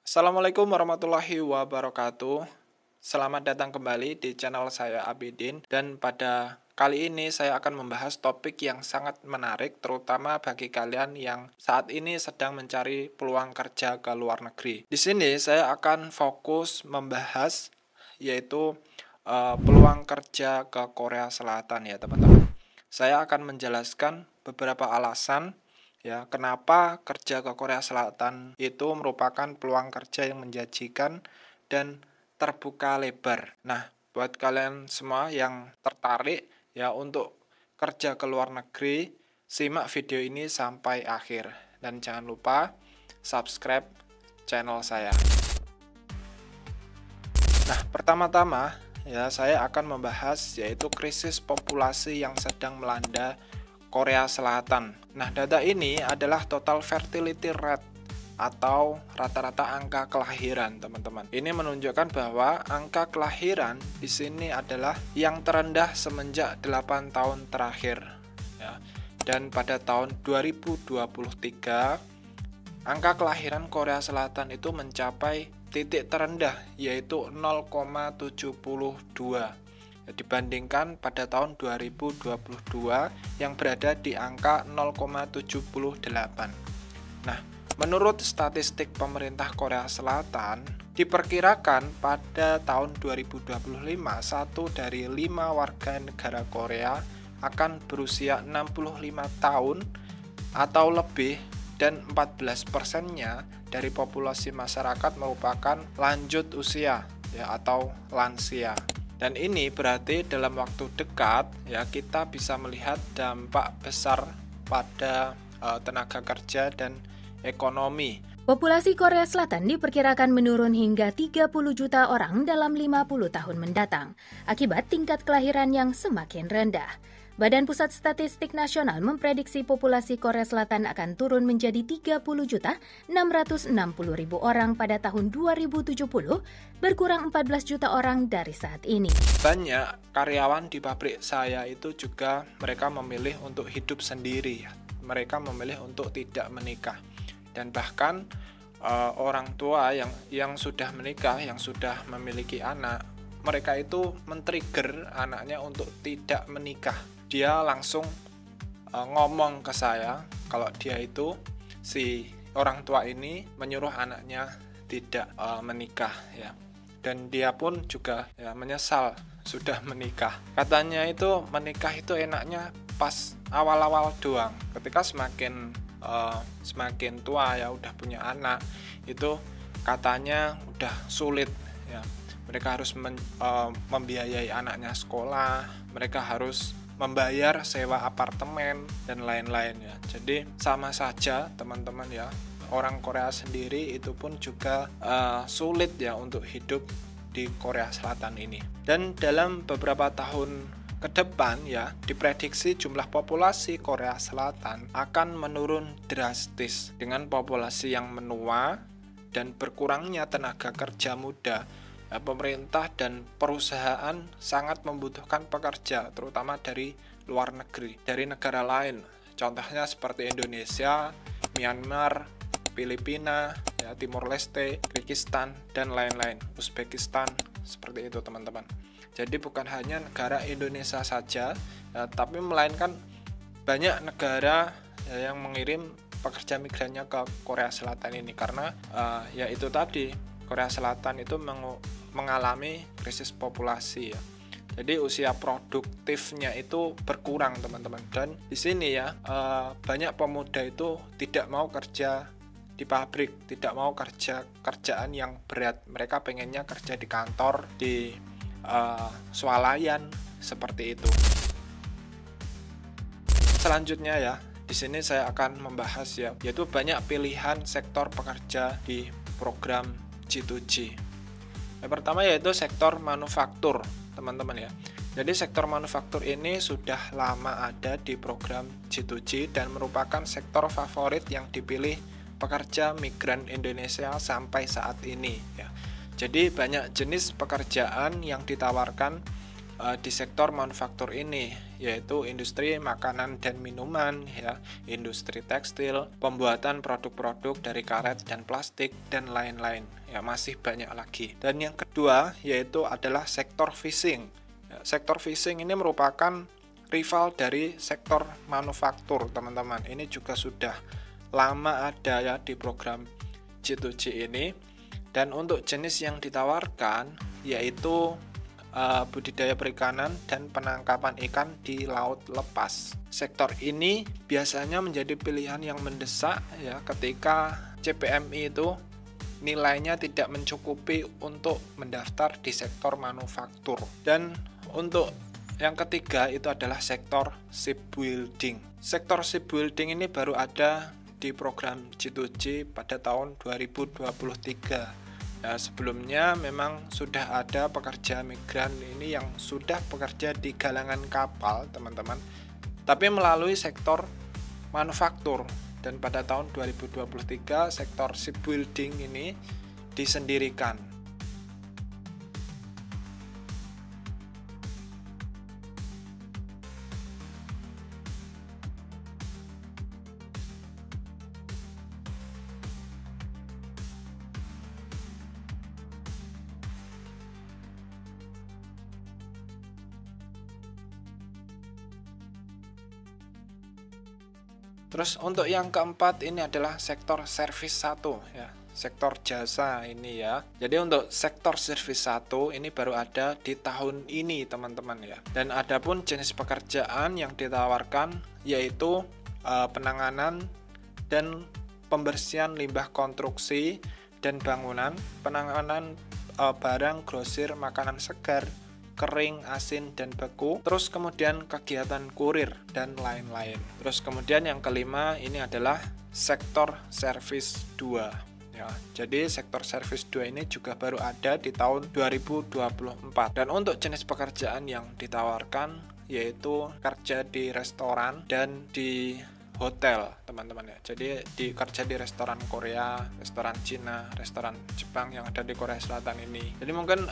Assalamualaikum warahmatullahi wabarakatuh. Selamat datang kembali di channel saya Abidin, dan pada kali ini saya akan membahas topik yang sangat menarik terutama bagi kalian yang saat ini sedang mencari peluang kerja ke luar negeri. Di sini saya akan fokus membahas yaitu peluang kerja ke Korea Selatan ya teman-teman. Saya akan menjelaskan beberapa alasan ya, kenapa kerja ke Korea Selatan itu merupakan peluang kerja yang menjanjikan dan terbuka lebar. Nah, buat kalian semua yang tertarik ya untuk kerja ke luar negeri, simak video ini sampai akhir dan jangan lupa subscribe channel saya. Nah, pertama-tama ya saya akan membahas yaitu krisis populasi yang sedang melanda Korea Selatan. Nah, data ini adalah total fertility rate atau rata-rata angka kelahiran, teman-teman. Ini menunjukkan bahwa angka kelahiran di sini adalah yang terendah semenjak 8 tahun terakhir. Ya. Dan pada tahun 2023, angka kelahiran Korea Selatan itu mencapai titik terendah yaitu 0,72. Dibandingkan pada tahun 2022 yang berada di angka 0,78. Nah, menurut statistik pemerintah Korea Selatan, diperkirakan pada tahun 2025 1 dari 5 warga negara Korea akan berusia 65 tahun atau lebih, dan 14%-nya dari populasi masyarakat merupakan lanjut usia ya atau lansia. Dan ini berarti dalam waktu dekat ya kita bisa melihat dampak besar pada tenaga kerja dan ekonomi. Populasi Korea Selatan diperkirakan menurun hingga 30 juta orang dalam 50 tahun mendatang akibat tingkat kelahiran yang semakin rendah. Badan Pusat Statistik Nasional memprediksi populasi Korea Selatan akan turun menjadi 30.660.000 orang pada tahun 2070, berkurang 14 juta orang dari saat ini. Banyak karyawan di pabrik saya itu juga mereka memilih untuk hidup sendiri ya. Mereka memilih untuk tidak menikah. Dan bahkan orang tua yang sudah menikah, yang sudah memiliki anak, mereka itu men-trigger anaknya untuk tidak menikah. Dia langsung ngomong ke saya kalau dia itu, si orang tua ini menyuruh anaknya tidak menikah ya. Dan dia pun juga ya menyesal sudah menikah. Katanya itu menikah itu enaknya pas awal-awal doang. Ketika semakin tua ya udah punya anak, itu katanya udah sulit ya. Mereka harus membiayai anaknya sekolah, mereka harus membayar sewa apartemen dan lain-lain ya. Jadi sama saja teman-teman ya. Orang Korea sendiri itu pun juga sulit ya untuk hidup di Korea Selatan ini. Dan dalam beberapa tahun ke depan ya diprediksi jumlah populasi Korea Selatan akan menurun drastis dengan populasi yang menua dan berkurangnya tenaga kerja muda. Pemerintah dan perusahaan sangat membutuhkan pekerja, terutama dari luar negeri, dari negara lain. Contohnya seperti Indonesia, Myanmar, Filipina, ya, Timor Leste, Kyrgyzstan, dan lain-lain, Uzbekistan, seperti itu teman-teman. Jadi bukan hanya negara Indonesia saja, ya, tapi melainkan banyak negara ya, yang mengirim pekerja migrannya ke Korea Selatan ini karena ya itu tadi Korea Selatan itu mengalami krisis populasi ya. Jadi usia produktifnya itu berkurang teman-teman. Dan di sini ya banyak pemuda itu tidak mau kerja di pabrik, tidak mau kerjaan yang berat. Mereka pengennya kerja di kantor, di swalayan seperti itu. Selanjutnya ya, di sini saya akan membahas ya, yaitu banyak pilihan sektor pekerja di program G2G. Yang pertama yaitu sektor manufaktur, teman-teman ya. Jadi sektor manufaktur ini sudah lama ada di program G2G dan merupakan sektor favorit yang dipilih pekerja migran Indonesia sampai saat ini ya. Jadi banyak jenis pekerjaan yang ditawarkan di sektor manufaktur ini, yaitu industri makanan dan minuman, ya, industri tekstil, pembuatan produk-produk dari karet dan plastik, dan lain-lain. Ya, masih banyak lagi. Dan yang kedua yaitu adalah sektor fishing. Ya, sektor fishing ini merupakan rival dari sektor manufaktur, teman-teman. Ini juga sudah lama ada ya di program G2G ini. Dan untuk jenis yang ditawarkan yaitu budidaya perikanan dan penangkapan ikan di laut lepas. Sektor ini biasanya menjadi pilihan yang mendesak ya ketika CPMI itu nilainya tidak mencukupi untuk mendaftar di sektor manufaktur. Dan untuk yang ketiga itu adalah sektor shipbuilding. Sektor shipbuilding ini baru ada di program G2G pada tahun 2023. Ya, sebelumnya memang sudah ada pekerja migran ini yang sudah bekerja di galangan kapal, teman-teman, tapi melalui sektor manufaktur. Dan pada tahun 2023 sektor shipbuilding ini disendirikan. Terus untuk yang keempat ini adalah sektor servis 1 ya, sektor jasa ini ya. Jadi untuk sektor servis 1 ini baru ada di tahun ini, teman-teman ya. Dan adapun jenis pekerjaan yang ditawarkan yaitu penanganan dan pembersihan limbah konstruksi dan bangunan, penanganan barang grosir makanan segar, kering, asin, dan beku. Terus kemudian kegiatan kurir dan lain-lain. Terus kemudian yang kelima ini adalah sektor servis 2 ya. Jadi sektor servis 2 ini juga baru ada di tahun 2024. Dan untuk jenis pekerjaan yang ditawarkan yaitu kerja di restoran dan di hotel, teman-teman ya. Jadi kerja di restoran Korea, restoran Cina, restoran Jepang yang ada di Korea Selatan ini. Jadi mungkin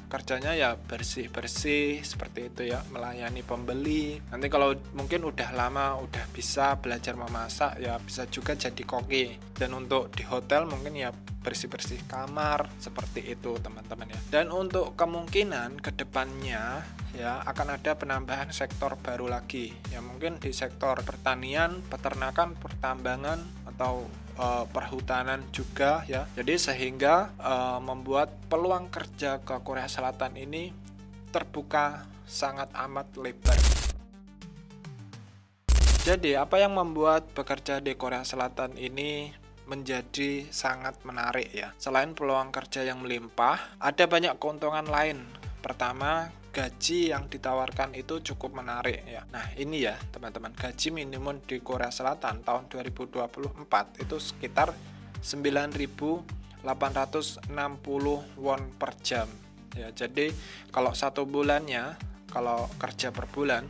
kerjanya ya bersih-bersih seperti itu ya, melayani pembeli. Nanti kalau mungkin udah lama udah bisa belajar memasak ya bisa juga jadi koki. Dan untuk di hotel mungkin ya bersih-bersih kamar seperti itu, teman-teman ya. Dan untuk kemungkinan kedepannya ya akan ada penambahan sektor baru lagi ya, mungkin di sektor pertanian, peternakan, pertambangan atau perhutanan juga ya. Jadi sehingga membuat peluang kerja ke Korea Selatan ini terbuka sangat amat lebar. Jadi apa yang membuat bekerja di Korea Selatan ini menjadi sangat menarik ya? Selain peluang kerja yang melimpah, ada banyak keuntungan lain. Pertama, gaji yang ditawarkan itu cukup menarik ya. Nah ini ya teman-teman, gaji minimum di Korea Selatan tahun 2024 itu sekitar 9.860 won per jam ya. Jadi kalau satu bulannya, kalau kerja per bulan,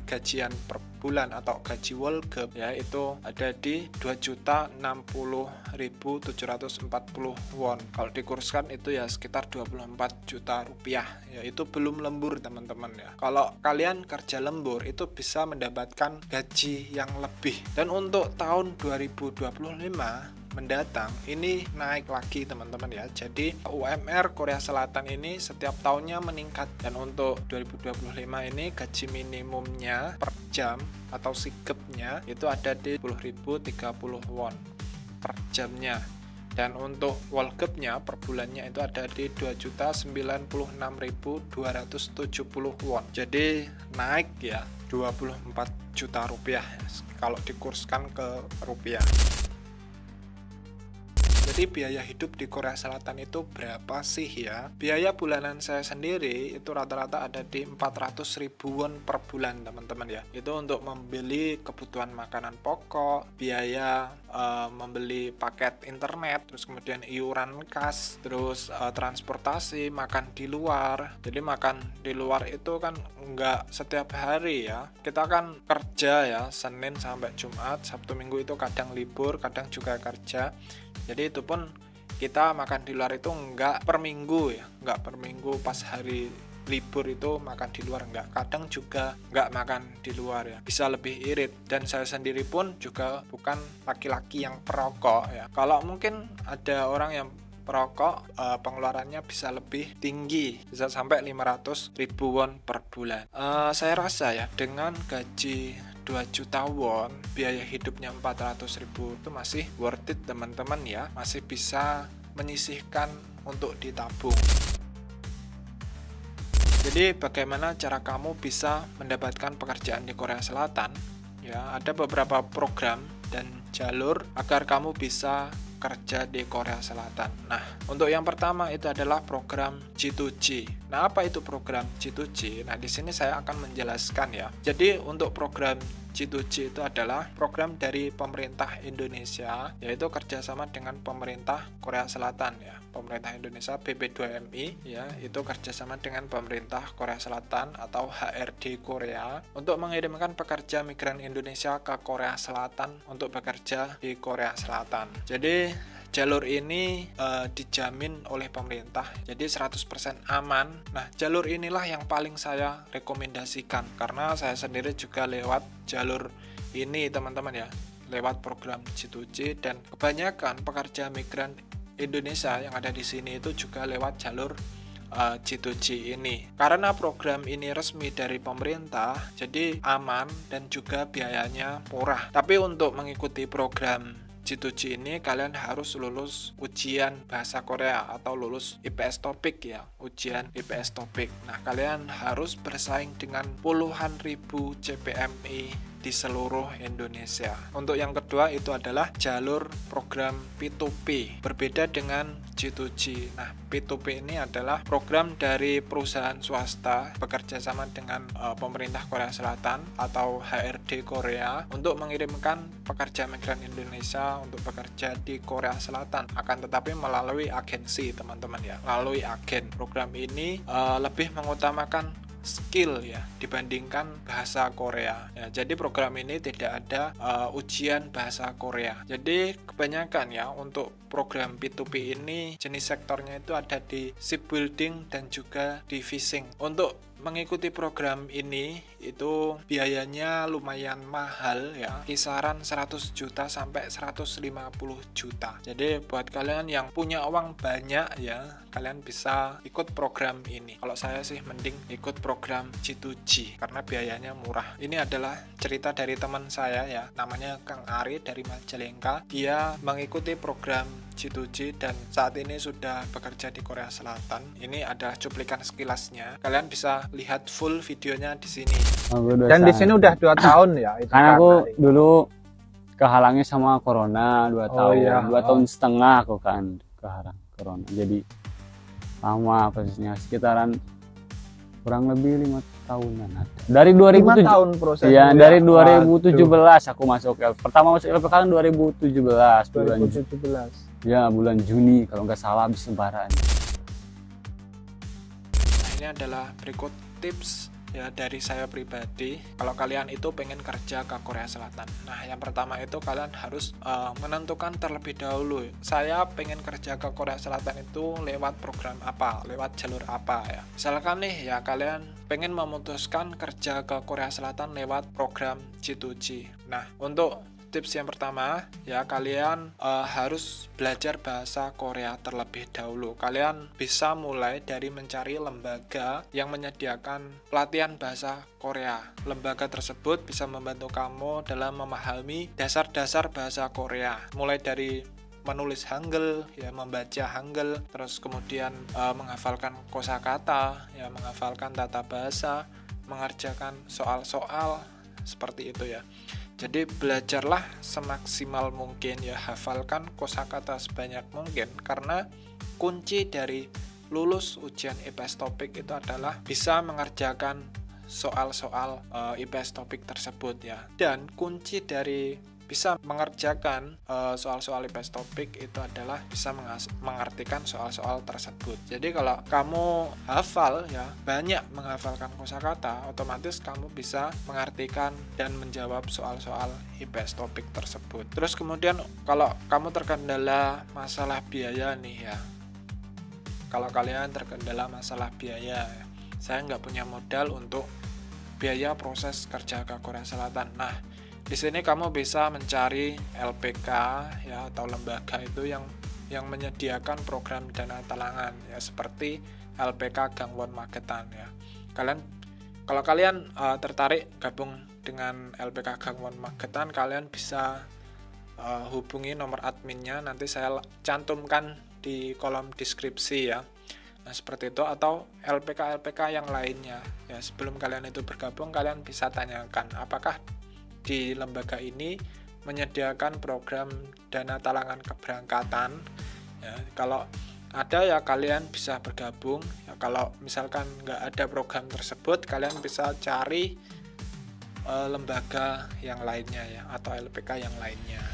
gajian per bulan atau gaji Wolgep ya itu ada di 2.060.740 won. Kalau dikurskan itu ya sekitar 24 juta rupiah ya. Itu belum lembur, teman-teman ya. Kalau kalian kerja lembur itu bisa mendapatkan gaji yang lebih. Dan untuk tahun 2025 mendatang ini naik lagi, teman-teman ya. Jadi UMR Korea Selatan ini setiap tahunnya meningkat. Dan untuk 2025 ini gaji minimumnya per jam atau sigepnya itu ada di 10.030 won per jamnya. Dan untuk Wolgepnya per bulannya itu ada di 2.096.270 won. Jadi naik ya 24 juta rupiah kalau dikurskan ke rupiah. Jadi biaya hidup di Korea Selatan itu berapa sih ya? Biaya bulanan saya sendiri itu rata-rata ada di 400 ribuan per bulan, teman-teman ya. Itu untuk membeli kebutuhan makanan pokok, biaya membeli paket internet, terus kemudian iuran kas, terus transportasi, makan di luar. Jadi makan di luar itu kan nggak setiap hari ya. Kita kan kerja ya, Senin sampai Jumat, Sabtu Minggu itu kadang libur, kadang juga kerja. Jadi itu pun kita makan di luar itu nggak per minggu ya, nggak per minggu pas hari libur itu makan di luar, enggak. Kadang juga enggak makan di luar ya, bisa lebih irit. Dan saya sendiri pun juga bukan laki-laki yang perokok ya. Kalau mungkin ada orang yang perokok, pengeluarannya bisa lebih tinggi, bisa sampai 500 ribu won per bulan. Saya rasa ya dengan gaji 2 juta won, biaya hidupnya 400 ribu itu masih worth it teman-teman ya, masih bisa menyisihkan untuk ditabung. Jadi bagaimana cara kamu bisa mendapatkan pekerjaan di Korea Selatan? Ya, ada beberapa program dan jalur agar kamu bisa kerja di Korea Selatan. Nah, untuk yang pertama itu adalah program G2G. Nah, apa itu program G2G? Nah, di sini saya akan menjelaskan ya. Jadi, untuk program G2G itu adalah program dari pemerintah Indonesia, yaitu kerjasama dengan pemerintah Korea Selatan ya. Pemerintah Indonesia BP2MI ya, itu kerjasama dengan pemerintah Korea Selatan atau HRD Korea untuk mengirimkan pekerja migran Indonesia ke Korea Selatan untuk bekerja di Korea Selatan. Jadi jalur ini dijamin oleh pemerintah, jadi 100% aman. Nah, jalur inilah yang paling saya rekomendasikan karena saya sendiri juga lewat jalur ini teman-teman ya, lewat program G2G, dan kebanyakan pekerja migran Indonesia yang ada di sini itu juga lewat jalur G2G ini. Karena program ini resmi dari pemerintah, jadi aman dan juga biayanya murah. Tapi untuk mengikuti program G2G ini kalian harus lulus ujian bahasa Korea atau lulus IPS TOPIK ya, ujian IPS TOPIK. Nah, kalian harus bersaing dengan puluhan ribu CPMI di seluruh Indonesia. Untuk yang kedua itu adalah jalur program P2P, berbeda dengan G2G. Nah, P2P ini adalah program dari perusahaan swasta bekerja sama dengan pemerintah Korea Selatan atau HRD Korea untuk mengirimkan pekerja migran Indonesia untuk bekerja di Korea Selatan, akan tetapi melalui agensi teman-teman ya, melalui agen. Program ini lebih mengutamakan skill ya dibandingkan bahasa Korea ya. Jadi program ini tidak ada ujian bahasa Korea. Jadi kebanyakan ya untuk program P2P ini jenis sektornya itu ada di shipbuilding dan juga di fishing. Untuk mengikuti program ini itu biayanya lumayan mahal ya, kisaran 100 juta sampai 150 juta. Jadi buat kalian yang punya uang banyak ya, kalian bisa ikut program ini. Kalau saya sih mending ikut program G2G karena biayanya murah. Ini adalah cerita dari teman saya ya, namanya Kang Ari dari Majalengka. Dia mengikuti program G2G dan saat ini sudah bekerja di Korea Selatan. Ini adalah cuplikan sekilasnya. Kalian bisa lihat full videonya di sini. Dan di sini udah 2 tahun ya. Itu karena aku dulu kehalangi sama corona 2 tahun, iya. 2 tahun setengah aku kan kehalang corona. Jadi lama prosesnya, sekitaran kurang lebih 5 tahunan ada. Dari 2007 tahun prosesnya. Iya, dari 2017 aku masuk pertama masuk LPK kan 2017 bulan 2017. Ya, bulan Juni kalau nggak salah habis lebaran. Nah, ini adalah berikut tips ya dari saya pribadi kalau kalian itu pengen kerja ke Korea Selatan. Nah, yang pertama itu kalian harus menentukan terlebih dahulu, saya pengen kerja ke Korea Selatan itu lewat program apa, lewat jalur apa ya. Misalkan nih ya kalian pengen memutuskan kerja ke Korea Selatan lewat program G2G. Nah, untuk tips yang pertama ya, kalian harus belajar bahasa Korea terlebih dahulu. Kalian bisa mulai dari mencari lembaga yang menyediakan pelatihan bahasa Korea. Lembaga tersebut bisa membantu kamu dalam memahami dasar-dasar bahasa Korea, mulai dari menulis Hangul ya, membaca Hangul, terus kemudian menghafalkan kosakata ya, menghafalkan tata bahasa, mengerjakan soal-soal seperti itu ya. Jadi belajarlah semaksimal mungkin ya, hafalkan kosakata sebanyak mungkin karena kunci dari lulus ujian IPS TOPIK itu adalah bisa mengerjakan soal-soal IPS TOPIK tersebut ya. Dan kunci dari bisa mengerjakan soal-soal IPS TOPIK itu adalah bisa mengartikan soal-soal tersebut. Jadi kalau kamu hafal ya, banyak menghafalkan kosakata, otomatis kamu bisa mengartikan dan menjawab soal-soal IPS TOPIK tersebut. Terus kemudian kalau kamu terkendala masalah biaya nih ya, kalau kalian terkendala masalah biaya ya, saya nggak punya modal untuk biaya proses kerja ke Korea Selatan. Nah, di sini kamu bisa mencari LPK ya, atau lembaga itu yang menyediakan program dana talangan ya, seperti LPK Gangwon Magetan ya. Kalau kalian tertarik gabung dengan LPK Gangwon Magetan, kalian bisa hubungi nomor adminnya, nanti saya cantumkan di kolom deskripsi ya. Nah, seperti itu, atau LPK yang lainnya ya. Sebelum kalian itu bergabung, kalian bisa tanyakan apakah di lembaga ini menyediakan program dana talangan keberangkatan ya. Kalau ada ya kalian bisa bergabung ya. Kalau misalkan nggak ada program tersebut, kalian bisa cari lembaga yang lainnya ya, atau LPK yang lainnya.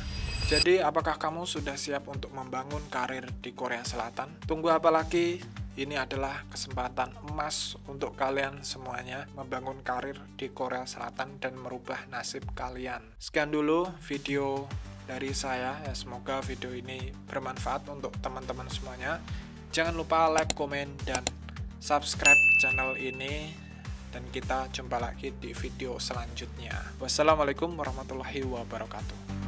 Jadi apakah kamu sudah siap untuk membangun karir di Korea Selatan? Tunggu apa lagi? Ini adalah kesempatan emas untuk kalian semuanya membangun karir di Korea Selatan dan merubah nasib kalian. Sekian dulu video dari saya ya, semoga video ini bermanfaat untuk teman-teman semuanya. Jangan lupa like, komen, dan subscribe channel ini, dan kita jumpa lagi di video selanjutnya. Wassalamualaikum warahmatullahi wabarakatuh.